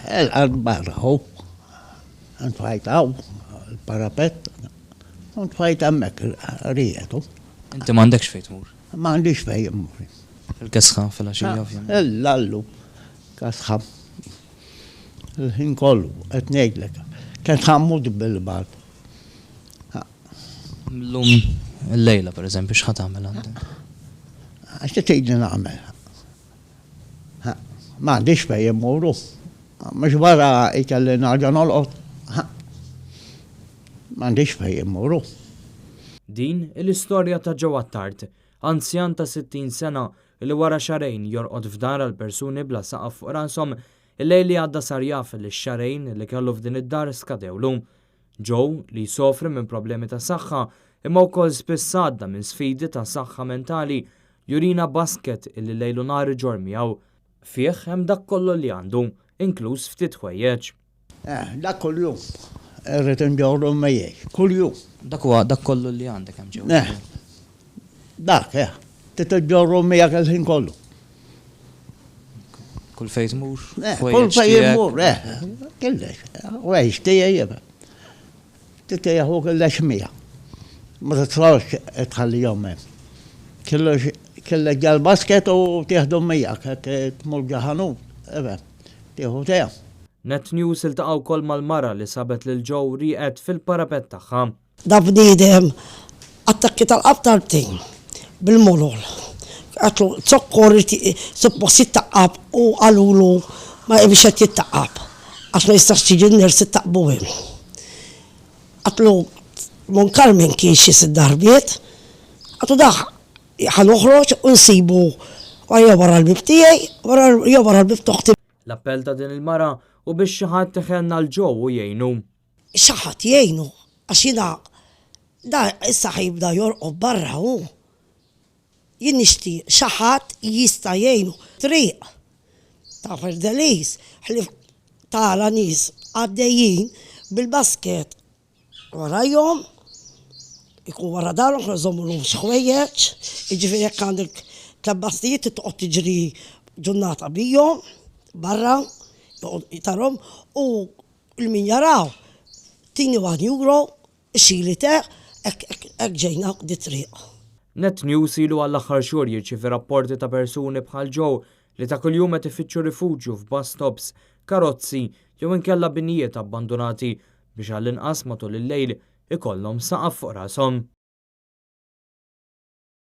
الآن هو انفايت أو البارابت انفايت أمك ريته. انت ما عندكش في تمور؟ ما عنديش في أموري. في الكسخة في الأشياء في إلا له كسخم الحين كله اتنيت لك كان خمود بالبعض. اللوم الليلة برزنب ايش حتعمل عندك؟ عشان تيجي نعملها. ما عنديش في أموره. مش برا يكلنا عجنا الأرض. ما عنديش في أموره. Din l-istorja ta' Ġewwa Tart, anzjan ta' 60 sena li wara xarejn jorqod f'dar għal persuni bla saqaf fuq rashom il-lejl li għadda sar jaf li x-xarejn li kellu f'din id-dar skadewlu. Joe li jsofri minn problemi ta' saħħa imma wkoll spiss għadda minn sfidi ta' saħħa mentali jurina basket illi lejlu nhar ġor miegħu. Fih hemm dak kollu li għandu, inkluż ftit ħwejjeġ. Dak kuljum. Irrid inġorru mejjex, kuljum. dak kollu li għandek hemm ġew. Dak, titġorru miegħek il-ħin kollu. Kull fejn tmur? Kull fejn imur, kellex. Wejx tiegħi titejja hu kellex miegħek. Ma titlawx tħallihom hemm. Kellek ġal basket u tieħdu miegħek hekk tmur ġaħanut, tieħu tiegħek. Net News iltaqgħu wkoll mal-mara li sabet lil Joe rieqed fil-parapett tagħha. Da bniedem attakki tal-qalb bil-molol. Għatlu t-sokkor suppost jittaqqab u għalulu ma biex qed jittaqqab. Għax ma jistax tiġi n-ners jittaqbu hemm. Għatlu mon Carmen kienx id-darbiet, għatlu daħ ħanoħroġ u nsibu għajja wara l-bib tiegħi, wara l-bib toħti. L-appell ta' din il-mara u biex xi ħadd teħenna l-Joe u jgħinu. Xi ħadd jgħinu għax jiena da issa ħajbda jorqod barra hu. Jien nixtieq xi ħadd jista' jgħinu triq ta' ferdelis ħlif tara nies għaddejjin bil-basket warajhom ikun wara darhom ħożhomulhom xi ħwejjeġ, jiġifieri jekk għandek tlabbastijiet toqgħod tiġri ġurnata bihom barra jitarom u l-min jaraw tini €1 xili teq ek ġejna di triq. Net News ilu għall-aħħar xhur jirċievi rapporti ta' persuni bħal Joe li ta' kuljum qed ifittxu rifuġju f'bus stops, karozzi jew inkella binijiet abbandonati biex għall-inqas matul il-lejl ikollhom saqaf fuq rashom.